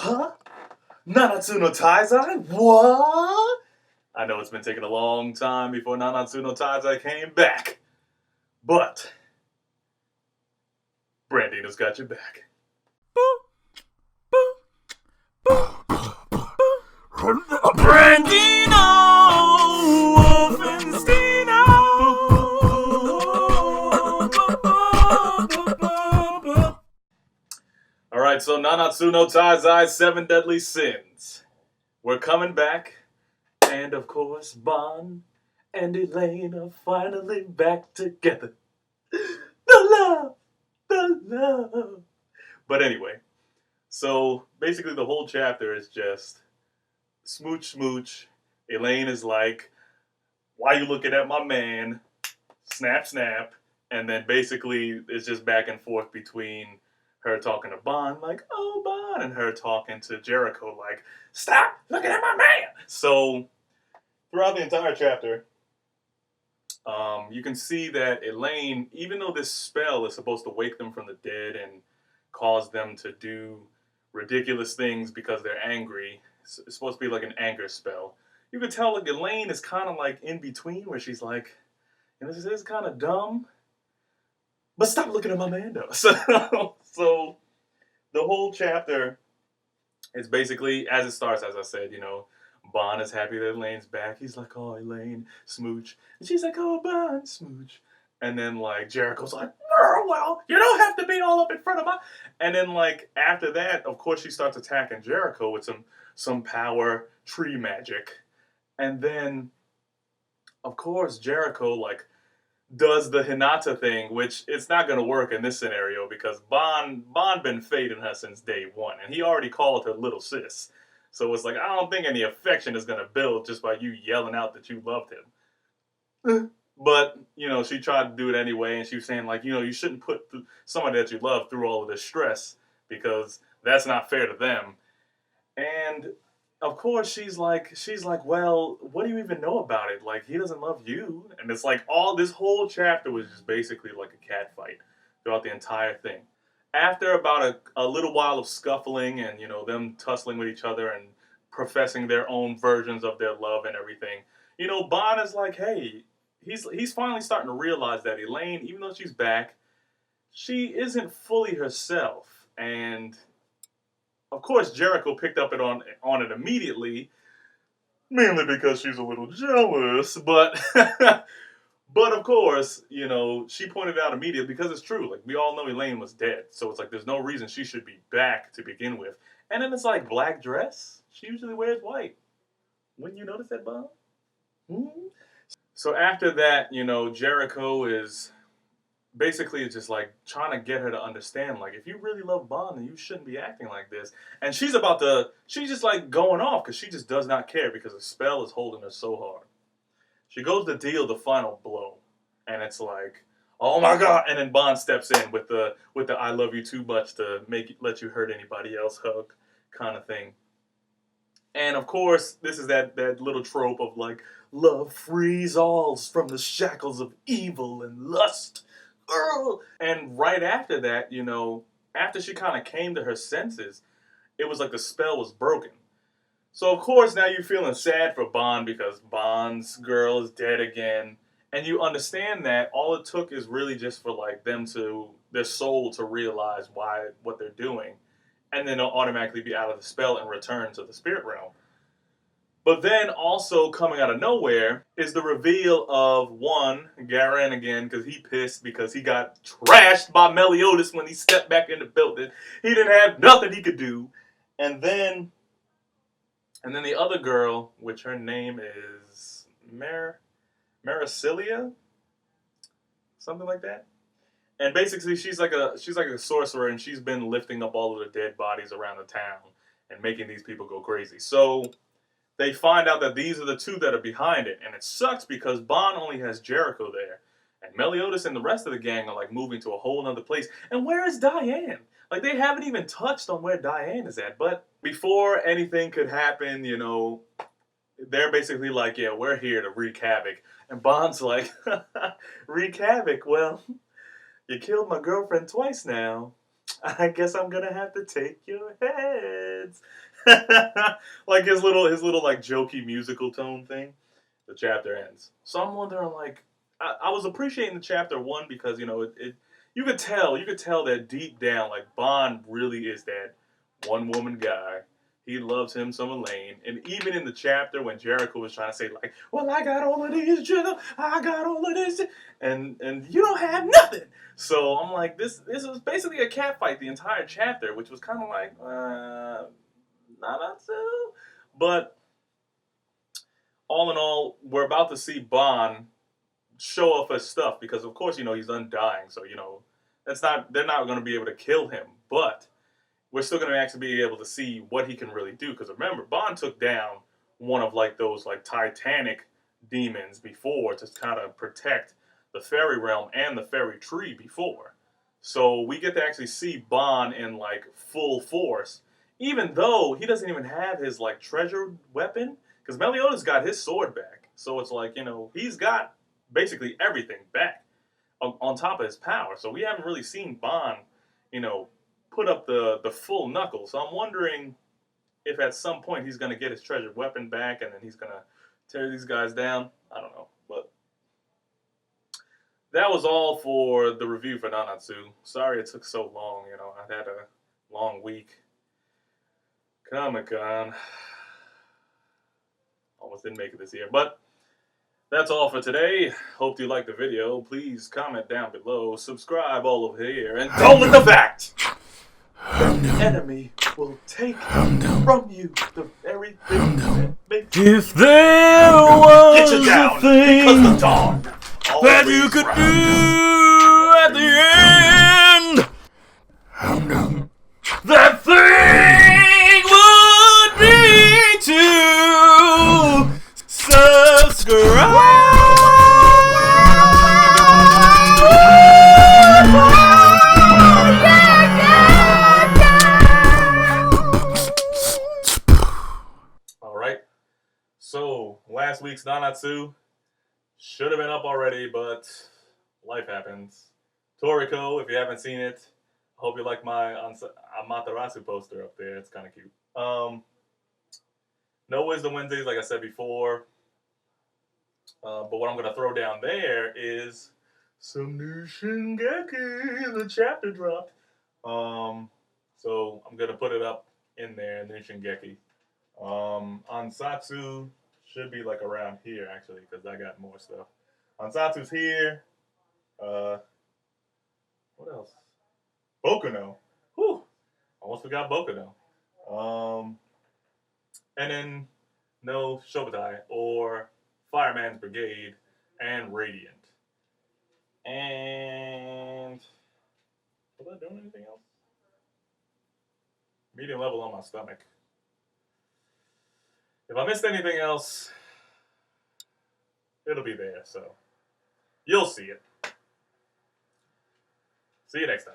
Huh? Nanatsu no Taizai? What? I know it's been taking a long time before Nanatsu no Taizai came back. But Brandina's got your back. Brandino Wolfensteino. Alright, so Nanatsu no Taizai, 7 Deadly Sins. We're coming back. And of course, Bon and Elaine are finally back together. The love. But anyway, so basically the whole chapter is just smooch, smooch. Elaine is like, why you looking at my man? Snap, snap. And then basically it's just back and forth between her talking to Bon, like, oh, Bon, and her talking to Jericho, like, stop looking at my man. So throughout the entire chapter, you can see that Elaine, even though this spell is supposed to wake them from the dead and cause them to do ridiculous things because they're angry, it's supposed to be like an anger spell. You can tell like Elaine is kind of like in between, where she's like, this is kind of dumb, but stop looking at my man though. So the whole chapter is basically, as it starts, as I said, Bon is happy that Elaine's back. He's like, oh, Elaine, smooch. And she's like, oh, Bon, smooch. And then, like, Jericho's like, oh, well, you don't have to be all up in front of my... And then, like, after that, of course, she starts attacking Jericho with some power tree magic. And then, of course, Jericho, like, does the Hinata thing, which it's not going to work in this scenario because Bon been fading her since day one. And he already called her little sis. So it's like, I don't think any affection is going to build just by you yelling out that you loved him. But, she tried to do it anyway. And she was saying, like, you shouldn't put somebody that you love through all of this stress because that's not fair to them. And, of course, she's like, well, what do you even know about it? Like, he doesn't love you. And it's like this whole chapter was just basically like a cat fight throughout the entire thing. After about a little while of scuffling and, them tussling with each other and professing their own versions of their love and everything, Bon is like, hey, he's finally starting to realize that Elaine, even though she's back, she isn't fully herself. And, of course, Jericho picked up on it immediately, mainly because she's a little jealous, but... But of course, she pointed out immediately because it's true. Like, we all know Elaine was dead. So it's like, there's no reason she should be back to begin with. And then it's like, black dress? She usually wears white. Wouldn't you notice that, Bob? So after that, Jericho is basically just like trying to get her to understand, like, if you really love Bon, then you shouldn't be acting like this. And she's just like going off because she just does not care because the spell is holding her so hard. She goes to deal the final blow, and it's like, oh my god! And then Bon steps in with the "I love you too much to let you hurt anybody else" hug kind of thing. And of course, this is that little trope of like, love frees all from the shackles of evil and lust. And right after that, after she kind of came to her senses, it was like the spell was broken. So, of course, now you're feeling sad for Bon because Bon's girl is dead again. And you understand that all it took is really just for, like, their soul to realize what they're doing. And then they'll automatically be out of the spell and return to the spirit realm. But then also coming out of nowhere is the reveal of one, Garen again, because he pissed because he got trashed by Meliodas when he stepped back in the building. He didn't have nothing he could do. And then the other girl, which her name is Maricilia, something like that. And basically, she's like a sorcerer, and she's been lifting up all of the dead bodies around the town and making these people go crazy. So they find out that these are the two that are behind it, and it sucks because Bon only has Jericho there, and Meliodas and the rest of the gang are like moving to a whole other place. And where is Diane? Like, they haven't even touched on where Diane is at. But before anything could happen, they're basically like, yeah, we're here to wreak havoc. And Bon's like, wreak havoc? Well, you killed my girlfriend twice now. I guess I'm gonna have to take your heads. Like his little like jokey musical tone thing. The chapter ends. So I'm wondering, like, I was appreciating the chapter one because you could tell that deep down, like Bond really is that one woman guy. He loves him some Elaine, and even in the chapter when Jericho was trying to say like, "Well, I got all of these, Jill. I got all of this, and you don't have nothing." So I'm like, this was basically a cat fight the entire chapter, which was kind of like, Nanatsu, but all in all, we're about to see Bond show off his stuff because, of course, he's undying. So they're not going to be able to kill him, but we're still going to actually be able to see what he can really do. Because remember, Bond took down one of like those like Titanic demons before to kind of protect the fairy realm and the fairy tree before. So we get to actually see Bond in like full force, even though he doesn't even have his like treasure weapon. Because Meliodas got his sword back. So it's like, he's got basically everything back on top of his power. So we haven't really seen Bond, put up the full knuckle. So I'm wondering if at some point he's going to get his treasured weapon back and then he's going to tear these guys down. I don't know. But that was all for the review for Nanatsu. Sorry it took so long. I've had a long week. Comic-Con. Almost didn't make it this year. But that's all for today. Hope you liked the video. Please comment down below. Subscribe all over here. And don't let the fact that the enemy will take from you the very thing that makes you. If there was Get you down, a thing because the dawn that you could do at the end, that thing would be to subscribe. Alright, so last week's Nanatsu should have been up already, but life happens. Toriko, if you haven't seen it, I hope you like my Amaterasu poster up there. It's kind of cute. No Wisdom Wednesdays, like I said before. But what I'm going to throw down there is some new Shingeki. The chapter dropped. So I'm going to put it up in there, new Shingeki. Ansatsu should be like around here, actually, because I got more stuff. Ansatsu's here. What else? Bokuno. Whew. Almost forgot Bokuno. And then no Shobutai or Fireman's Brigade and Radiant. And was I doing anything else? Medium level on my stomach. If I missed anything else, it'll be there, so you'll see it. See you next time.